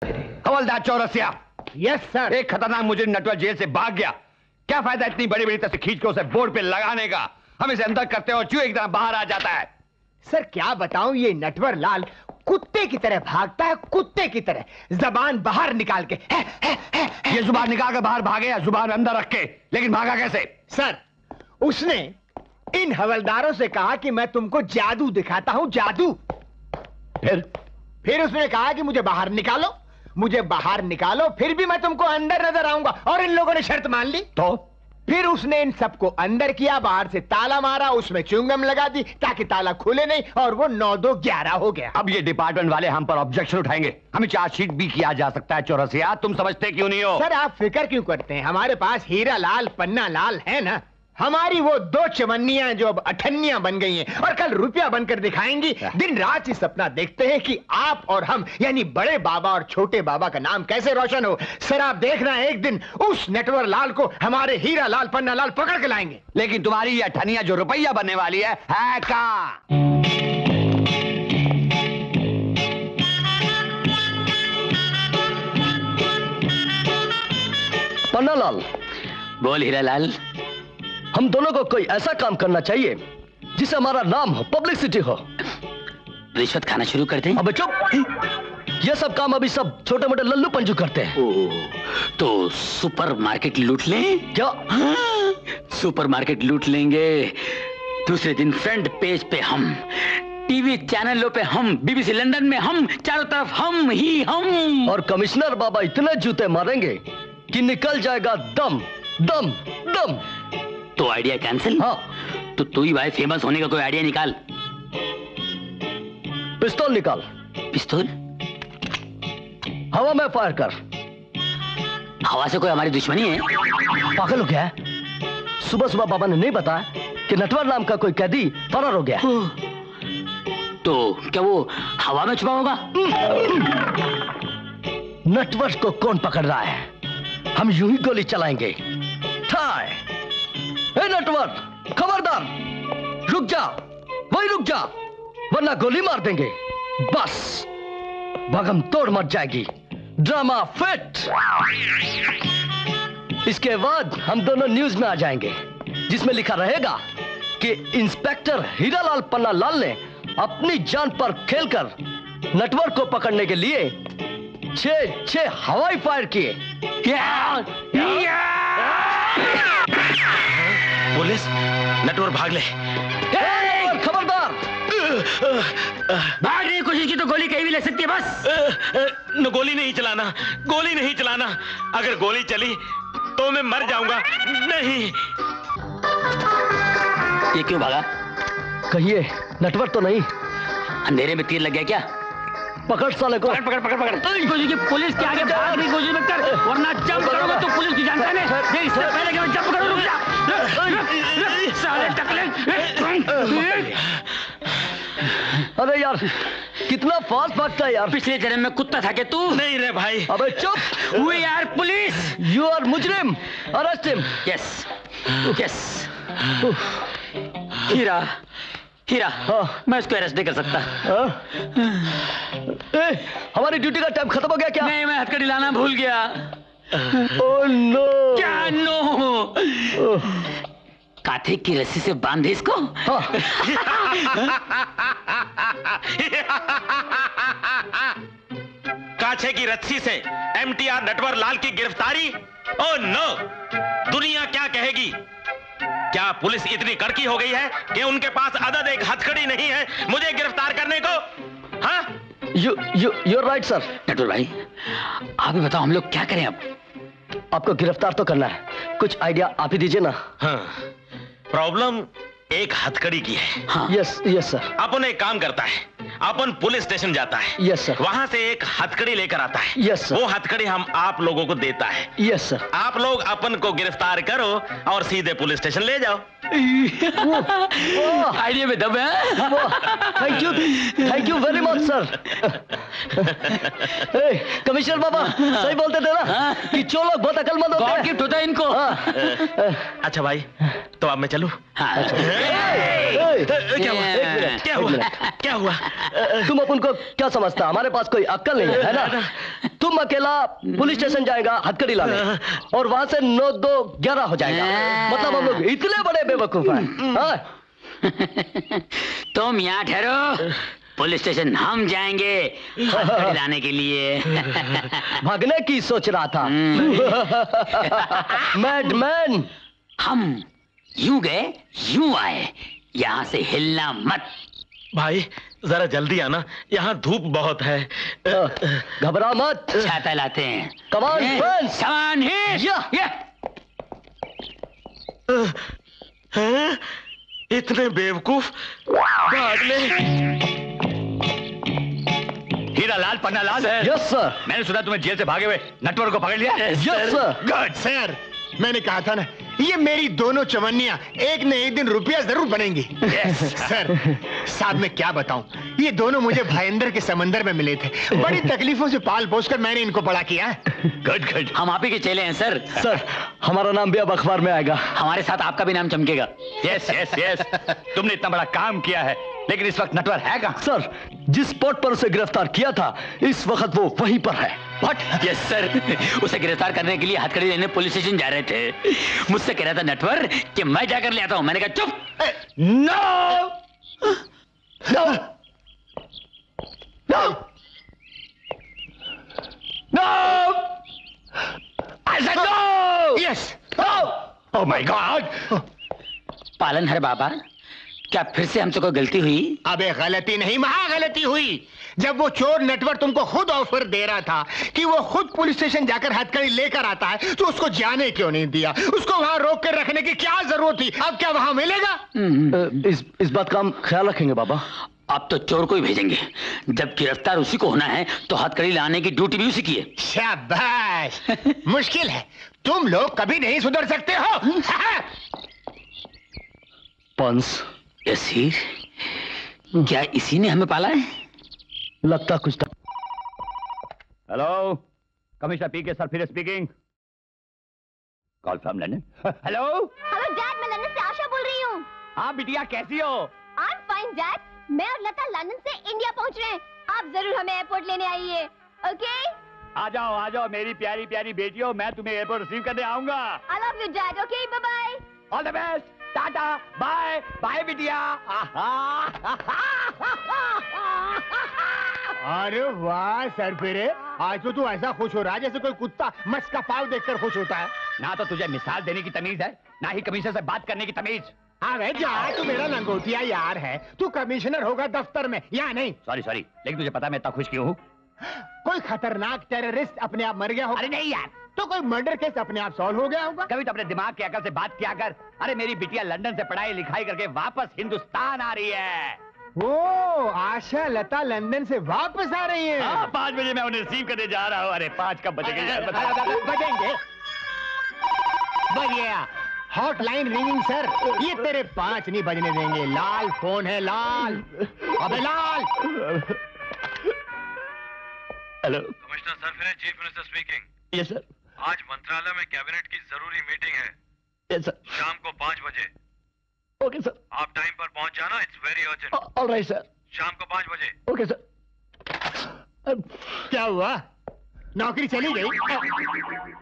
हवलदार Chaurasia. Yes sir. एक खतरनाक मुजरिम नटवर जेल से भाग गया। क्या फायदा इतनी बड़ी बड़ी तस्वीर खींच के उसे बोर्ड पे लगाने का? हम इसे अंदर करते हैं और चूहे की तरह बाहर आ जाता है। सर क्या बताऊं, ये नटवर लाल कुत्ते की तरह भागता है, कुत्ते की तरह, जबान बाहर निकाल के। ये जुबान निकाल के बाहर भागे या जुबान अंदर रख के? लेकिन भागा कैसे? सर उसने इन हवलदारों से कहा कि मैं तुमको जादू दिखाता हूं, जादू। फिर उसने कहा कि मुझे बाहर निकालो, मुझे बाहर निकालो, फिर भी मैं तुमको अंदर नजर आऊंगा। और इन लोगों ने शर्त मान ली। तो फिर उसने इन सबको अंदर किया, बाहर से ताला मारा, उसमें च्युइंगम लगा दी ताकि ताला खुले नहीं, और वो 9-2-11 हो गया। अब ये डिपार्टमेंट वाले हम पर ऑब्जेक्शन उठाएंगे। हमें चार्जशीट भी किया जा सकता है चौरसिया। तुम समझते क्यों नहीं हो? सर आप फिक्र क्यों करते हैं, हमारे पास हीरा लाल पन्ना लाल है ना। हमारी वो 2 चवन्नियां जो अब 98 बन गई हैं और कल रुपया बनकर दिखाएंगी। दिन रात ही सपना देखते हैं कि आप और हम यानी बड़े बाबा और छोटे बाबा का नाम कैसे रोशन हो। सर आप देखना एक दिन उस नटवर लाल को हमारे हीरा लाल पन्ना लाल पकड़ के लाएंगे। लेकिन तुम्हारी ये अठनिया जो रुपया बनने वाली है कहाँ? पन्ना लाल। बोल हीरा लाल। हम दोनों को कोई ऐसा काम करना चाहिए जिससे हमारा नाम हो, पब्लिसिटी हो। रिश्वत खाना शुरू करते हैं? अबे चुप। ये सब काम अभी सब छोटे मोटे लल्लू पंजू करते हैं। तो सुपर मार्केट लूट लें? क्या? सुपर मार्केट लूट लेंगे, दूसरे दिन फ्रंट पेज पे हम, टीवी चैनलों पे हम, बीबीसी लंदन में हम, चारों तरफ हम ही हम। और कमिश्नर बाबा इतने जूते मारेंगे कि निकल जाएगा दम दम दम। तो आइडिया कैंसिल? हाँ। तो तू ही भाई फेमस होने का कोई आइडिया निकाल। पिस्तौल निकाल। पिस्तौल? हवा में फायर कर। हवा से कोई हमारी दुश्मनी है? पागल हो गया है? सुबह सुबह बाबा ने नहीं बताया कि नटवर नाम का कोई कैदी फरार हो गया। तो क्या वो हवा में छुपा होगा? नटवर को कौन पकड़ रहा है? हम यूं ही गोली चलाएंगे। ट्राई। ए नटवर, खबरदार, रुक जा, वही रुक जा, वरना गोली मार देंगे। बस भगम तोड़ मच जाएगी। Drama fit. इसके बाद हम दोनों न्यूज में आ जाएंगे, जिसमें लिखा रहेगा कि इंस्पेक्टर हीरालाल पन्ना लाल ने अपनी जान पर खेलकर नटवर को पकड़ने के लिए 6 हवाई फायर किए। पुलिस, नटवर भाग ले। खबरदार, भागने की कोशिश की तो गोली कहीं भी ले सकती है। बस न गोली नहीं चलाना, गोली नहीं चलाना। अगर गोली चली तो मैं मर जाऊंगा। नहीं। ये क्यों भागा? कहिए नटवर तो नहीं? अंधेरे में तीर लग गया क्या? पकड़ साले को। पकड़ पकड़ पकड़ पकड़। पुलिस के आगे भागने की कोशिश मत कर, वरना जंप करोगे तो पुलिस की जान जाने। इससे पहले कि मैं जंप करूं, रुक जा। साले टकले। अरे यार कितना फास्ट भागता है यार। पिछले जन्म में कुत्ता था क्या तू? नहीं रे भाई। अबे चुप। We are police. You are मुजरिम। Arrest him. Yes. Yes. हीरा, हीरा, मैं इसको अरेस्ट नहीं कर सकता। हमारी ड्यूटी का टाइम खत्म हो गया क्या? नहीं, मैं हथकड़ी लाना भूल गया। Oh no. क्या नो? काथे की रस्सी से बांधे इसको। काछे की रस्सी से एमटीआर नटवर लाल की गिरफ्तारी? Oh no. दुनिया क्या कहेगी? क्या पुलिस इतनी कड़की हो गई है कि उनके पास अदद एक हथकड़ी नहीं है मुझे गिरफ्तार करने को? हाँ? You're right sir. नटवर भाई, आप ही बताओ हम लोग क्या करें अब? आपको गिरफ्तार तो करना है, कुछ आइडिया आप ही दीजिए ना। हाँ, प्रॉब्लम एक हथकड़ी की है। हाँ। Yes sir. अपन एक काम करता है, अपन पुलिस स्टेशन जाता है। Yes sir. वहां से एक हथकड़ी लेकर आता है। Yes sir. वो हथकड़ी हम आप लोगों को देता है। Yes sir. आप लोग अपन को गिरफ्तार करो और सीधे पुलिस स्टेशन ले जाओ। आइडिया में दम है। Thank you very much sir. Commissioner बाबा सही बोलते थे ना कि चोर लोग बहुत अकलमंद होते हैं। गिफ्ट होता है इनको। अच्छा भाई, तो अब मैं चलूं? हाँ। क्या हुआ? क्या हुआ? तुम अपन को क्या समझता? हमारे पास कोई अक्ल नहीं है ना? तुम अकेला पुलिस स्टेशन जाएगा हथकड़ी लाने, और वहां से 9 2 11 हो जाएगा। मतलब हम लोग इतने बड़े बेवकूफ हैं। हाँ? तुम यहाँ ठहरो, पुलिस स्टेशन हम जाएंगे हथकड़ी लाने के लिए। भागने की सोच रहा था। मैडमैन, हम यूं गए यूं आए, यहाँ से हिलना मत। भाई जरा जल्दी आना, यहाँ धूप बहुत है। घबरा मत, छाता लाते हैं। कमान फ्रेंड्स, कमान हैं? इतने बेवकूफ भागने। हीरा लाल पन्ना लाल है। Yes sir. मैंने सुना तुम्हें जेल से भागे हुए नटवर को पकड़ लिया। Yes sir. गुड सर, मैंने कहा था ना, ये मेरी दोनों चवन्नियां एक न एक दिन रुपया जरूर बनेंगी। सर, साहब मैं क्या बताऊं, ये दोनों मुझे भयंदर के समंदर में मिले थे। बड़ी तकलीफों से पाल पोस कर मैंने इनको बड़ा किया। Good good. हम आप ही के चेले हैं सर। सर, हमारा नाम भी अब अखबार में आएगा। हमारे साथ आपका भी नाम चमकेगा। Yes yes yes. तुमने इतना बड़ा काम किया है, लेकिन इस वक्त नटवर है कहाँ? सर, जिस स्पॉट पर उसे गिरफ्तार किया था, इस वक्त वो वहीं पर है। व्हाट? यस सर, उसे गिरफ्तार करने के लिए हथकड़ी लेने पुलिस स्टेशन जा रहे थे। मुझसे कह रहा था नटवर कि मैं जाकर ले आता हूं। मैंने कहा चुप। No no no no, I said no. Yes. Oh my god. पालनहार बाबा, क्या फिर से हमसे कोई गलती हुई? अबे गलती नहीं, महा गलती हुई। जब वो चोर नटवर तुमको खुद ऑफर दे रहा था कि वो खुद पुलिस स्टेशन जाकर हथकड़ी लेकर आता है, तो उसको जाने क्यों नहीं दिया? उसको वहां रोक कर रखने की क्या जरूरत थी? अब क्या वहां मिलेगा? इस बात का हम ख्याल रखेंगे बाबा। अब तो चोर को ही भेजेंगे। जब गिरफ्तार उसी को होना है, तो हथकड़ी लाने की ड्यूटी भी उसी की है। शाबाश। मुश्किल है, तुम लोग कभी नहीं सुधर सकते हो। पंस, यसीर, क्या इसी ने हमें पाला है? लगता कुछ था। हेलो, कमिश्नर पी के सर फिर speaking. Call from London. Hello hello dad, मैं लंदन से आशा बोल रही हूँ। हाँ बिटिया, कैसी हो? I am fine dad. मैं और लता लंदन से इंडिया पहुँच रहे हैं। आप जरूर हमें एयरपोर्ट लेने आइए। ओके? आ जाओ मेरी प्यारी प्यारी बेटियों, मैं तुम्हें एयरपोर्ट रिसीव करने आऊंगा। I love you dad. Okay, bye bye. All the best, tata, bye bye बिटिया। अरे वाह सर, फिर आज तो तू ऐसा खुश हो रहा है जैसे कोई कुत्ता मस्त का पाव देखकर खुश होता है। ना तो तुझे मिसाल देने की तमीज है, ना ही कमिश्नर से बात करने की तमीज। अरे जा, तू मेरा लंगोटिया यार है। तू कमिश्नर होगा दफ्तर में या नहीं? सॉरी सॉरी, लेकिन तुझे पता मैं इतना खुश क्यों हूँ? कोई खतरनाक टेररिस्ट अपने आप मर गया हो? अरे नहीं यार, तो कोई मर्डर केस अपने आप सॉल्व हो गया होगा? कभी तो अपने दिमाग की अकल से बात किया कर। अरे मेरी बिटिया लंदन से पढ़ाई लिखाई करके वापस हिंदुस्तान आ रही है। ओ, आशा लता लंदन से वापस आ रही है। 5 बजे मैं उन्हें रिसीव करने जा रहा हूँ। अरे 5 कब बजेंगे यार, बता। बजेंगे। बज गया। Hotline ringing sir. ये तेरे 5 नहीं बजने देंगे। लाल फोन है, लाल। अबे लाल। हेलो कमिश्नर सर, फिर chief minister speaking. Yes sir. आज मंत्रालय में कैबिनेट की जरूरी मीटिंग है, यस सर। शाम को 5 बजे। Okay sir. आप टाइम पर पहुंच जाना, it's very urgent. All right sir. शाम को 5 बजे। Okay sir. क्या हुआ? नौकरी चली गई?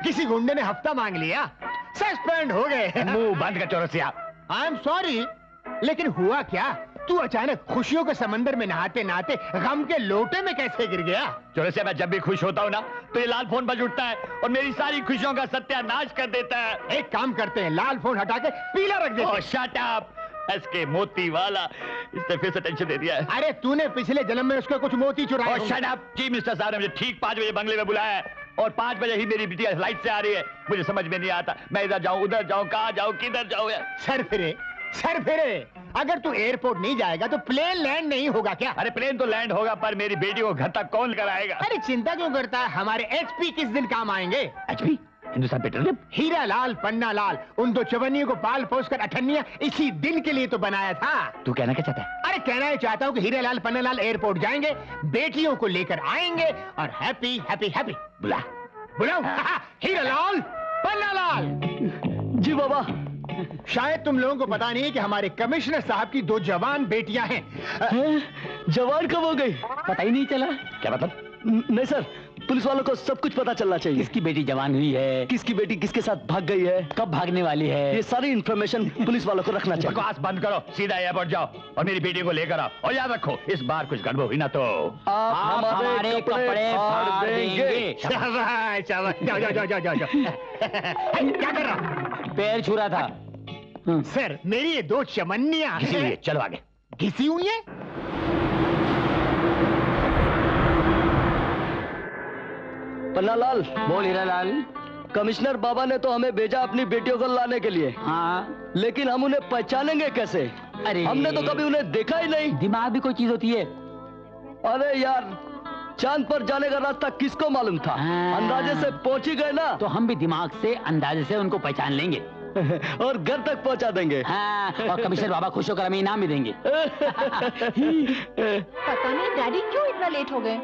किसी गुंडे ने हफ्ता मांग लिया? सस्पेंड हो गए? मुंह बंद कर चौरसिया। आई एम सॉरी, लेकिन हुआ क्या? तू अचानक खुशियों के समंदर में नहाते नहाते गम के लोटे में कैसे गिर गया? चौरसिया, मैं जब भी खुश होता हूँ ना, तो ये लाल फोन बज उठता है और मेरी सारी खुशियों का सत्यानाश कर देता है। एक काम करते हैं, लाल फोन हटा के पीला रख देते हैं। Shut up. एसके मोती वाला, इसने फिर से टेंशन दे दिया है। अरे तूने पिछले जन्म में उसके कुछ मोती चुराए होंगे। Shut up. चीफ मिनिस्टर साहब ने मुझे ठीक 5 बजे बंगले में बुलाया है और 5 बजे ही मेरी बिटिया फ्लाइट से आ रही है। मुझे समझ में नहीं आता, मैं इधर जाऊं उधर जाऊं, कहाँ जाऊं किधर जाऊं यार। सर फिरे, अगर तू एयरपोर्ट नहीं जाएगा तो प्लेन लैंड नहीं होगा क्या? अरे प्लेन तो लैंड होगा, पर मेरी बेटी को घर तक कौन कराएगा? अरे चिंता क्यों करता है, हमारे एचपी किस दिन काम आएंगे। HP, Hindustan Petroleum. हीरा लाल पन्ना लाल, उन 2 चवन्नियों को पाल पोस कर अठन्निया इसी दिन के लिए तो बनाया था। तू कहना क्या चाहता है? अरे कहना ही चाहता हूँ कि हीरा लाल पन्ना लाल एयरपोर्ट जाएंगे, बेटियों को लेकर आएंगे और हैप्पी हैप्पी हैप्पी। बुलाओ हीरा लाल पन्ना लाल। जी बाबा। शायद तुम लोगों को पता नहीं है कि हमारे कमिश्नर साहब की 2 जवान बेटियां हैं। जवान कब हो गई? पता ही नहीं चला। क्या मतलब? नहीं सर, पुलिस वालों को सब कुछ पता चलना चाहिए। किसकी बेटी जवान हुई है, किसकी बेटी किसके साथ भाग गई है, कब भागने वाली है, ये सारी इन्फॉर्मेशन पुलिस वालों को रखना चाहिए। बकवास बंद करो, सीधा एयरपोर्ट जाओ और मेरी बेटी को लेकर आओ। और याद रखो, इस बार कुछ गड़बड़ हुई ना तो आप हमारे कपड़े फाड़ देंगे। शाबाश, शाबाश। जाओ जाओ जाओ जाओ जाओ जाओ। क्या कर रहा हूं? पैर छू रहा था। सर, मेरी ये 2 चमनियां घिसी हुई है, चलो आगे। घिसी हुई है? पन्नालाल, बोल हीरालाल। कमिश्नर बाबा ने तो हमें भेजा अपनी बेटियों को लाने के लिए, हाँ, लेकिन हम उन्हें पहचानेंगे कैसे? अरे हमने तो कभी उन्हें देखा ही नहीं। दिमाग भी कोई चीज होती है। अरे यार, चांद पर जाने का रास्ता किसको मालूम था? हाँ। अंदाजे से पहुंच ही गए ना, तो हम भी दिमाग से अंदाजे से उनको पहचान लेंगे। और घर तक पहुंचा देंगे। हाँ, और कमिश्नर बाबा खुश होकर हमें इनाम भी देंगे। पता नहीं डैडी क्यों इतना लेट हो गए।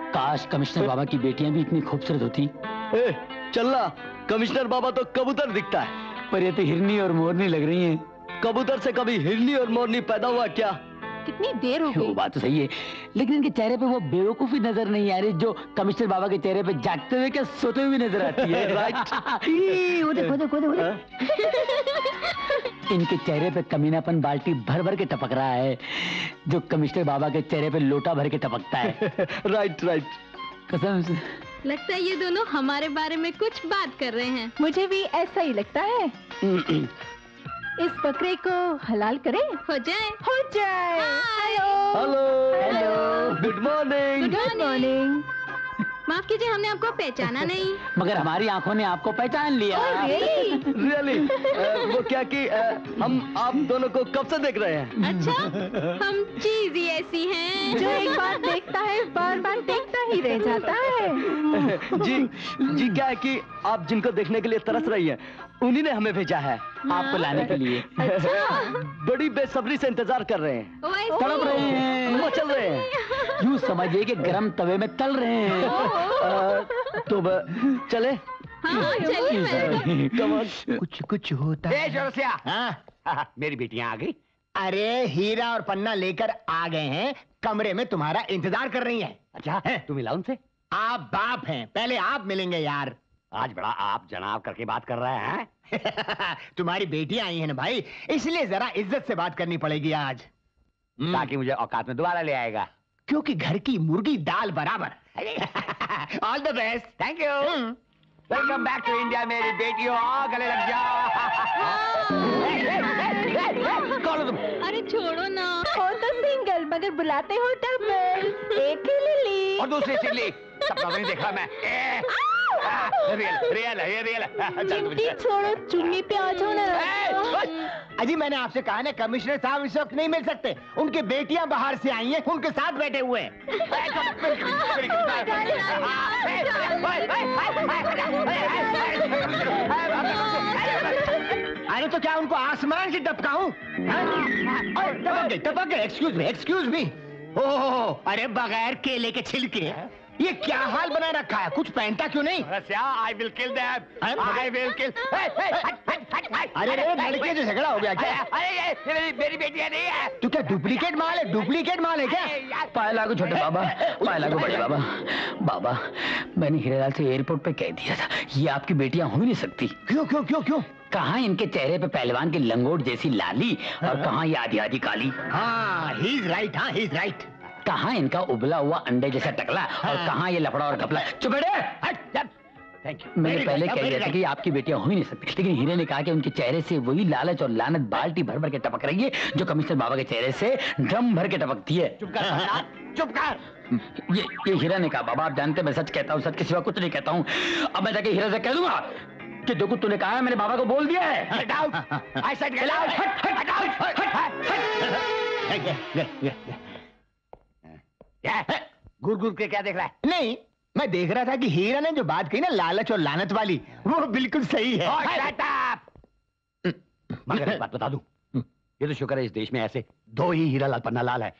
काश कमिश्नर बाबा की बेटियां भी इतनी खूबसूरत होती। चलना, कमिश्नर बाबा तो कबूतर दिखता है, पर ये तो हिरनी और मोरनी लग रही हैं। कबूतर से कभी हिरनी और मोरनी पैदा हुआ क्या? कितनी देर हो वो गई। बात तो सही है, लेकिन इनके चेहरे पे वो बेवकूफी नजर नहीं आ रही जो कमिश्नर बाबा के चेहरे पे जागते हुए क्या सोते हुए नजर आती है। राइट। वो देखो देखो देखो देखो। इनके चेहरे पे कमीनापन बाल्टी भर भर के टपक रहा है, जो कमिश्नर बाबा के चेहरे पे लोटा भर के टपकता है। Right right. कसम से। लगता है ये दोनों हमारे बारे में कुछ बात कर रहे हैं। मुझे भी ऐसा ही लगता है। इस बकरे को हलाल करें? हो जाए। हो जाए। Hello. Hello hello. Good morning. Good morning. माफ कीजिए, हमने आपको पहचाना नहीं। मगर हमारी आंखों ने आपको पहचान लिया। रियली? वो क्या कि हम आप दोनों को कब से देख रहे हैं। अच्छा, हम चीज ही ऐसी हैं जो एक बार देखता है बार बार देखता ही रह जाता है। जी जी, क्या है कि आप जिनको देखने के लिए तरस रही हैं, उन्हीं ने हमें भेजा है आपको लाने के लिए। बड़ी बेसब्री से इंतजार कर रहे हैं, तड़प रहे हैं, मचल रहे हैं। यूं समझिए कि गरम तवे में तल रहे हैं। तो चले? हाँ, चलिए। कुछ कुछ होता है। जोरसिया, हाँ, मेरी बेटियां आ गई। अरे, हीरा और पन्ना लेकर आ गए हैं, कमरे में तुम्हारा इंतजार कर रही हैं। अच्छा है, तू मिला उनसे? आप बाप हैं, पहले आप मिलेंगे यार। आज बड़ा आप जनाब करके बात कर रहे हैं। तुम्हारी बेटियां आई हैं ना भाई, इसलिए जरा इज्जत से बात करनी पड़ेगी आज। ताकि मुझे औकात में दोबारा ले आएगा। क्योंकि घर की मुर्गी दाल बराबर। All the best. Thank you. Welcome back to India मेरी बेटियों, आओ गले लग जाओ। कौन हो तुम? अरे छोड़ो ना। हो तो सिंगल मगर बुलाते हो डबल। एक ही लिली। और दूसरी सिल्ली, सपना नहीं देखा मैं। रियल है, ये रियल है। चिमटी छोड़ो, चुन्नी पे आ जाओ ना। अजी, मैंने आपसे कहा ना, कमिश्नर साहब इस वक्त नहीं मिल सकते, उनकी बेटियां बाहर से आई हैं, उनके साथ बैठे हुए हैं। अरे तो क्या उनको आसमान से टपकाऊं? टपक गए। Excuse me. ओह, अरे बगैर केले के छिलके, ये क्या हाल बना रखा है? कुछ पहनता क्यों नहीं? I will kill them. I will kill. अरे लड़के से झगड़ा हो गया क्या? अरे ये मेरी बेटियां नहीं है। तू क्या डुप्लीकेट माल है? डुप्लीकेट माल है क्या? पाए लागू छोटे बाबा, पाए लागू बड़े बाबा। बाबा, मैंने हीरालाल से एयरपोर्ट पे कह दिया था, ये आपकी बेटियां हो ही नहीं सकती। क्यों? कहाँ इनके चेहरे पे पहलवान की लंगोट जैसी लाली, और कहाँ ये आधी आधी काली। हाँ, ही इज राइट। कहाँ इनका उबला हुआ अंडे जैसा टकला, और कहाँ ये लफड़ा और घपला। चुप बैठे। Thank you. मैंने पहले कह दिया था कि आपकी बेटियां हो ही नहीं सकती, लेकिन हीरे ने कहा कि उनके चेहरे से वही लालच और लानत बाल्टी भर भर के टपक रही है जो कमिश्नर बाबा के चेहरे से ड्रम भर के टपकती है। चुप कर। ये हीरा ने कहा। बाबा, आप जानते मैं सच कहता हूँ, सच के सिवा कुछ नहीं कहता हूँ। अब मैं जाके हीरा से कह दूंगा कि जो कुछ तूने कहा है मैंने बाबा को बोल दिया है। Get out! I said get out! Get out! घूर के क्या देख रहा है? नहीं, मैं देख रहा था कि हीरा ने जो बात कही ना, लालच और लानत वाली, वो बिल्कुल सही है। Shut up! मगर एक बात बता दूं, ये तो शुक्र है इस देश में ऐसे 2 ही हीरा लाल पन्ना लाल है,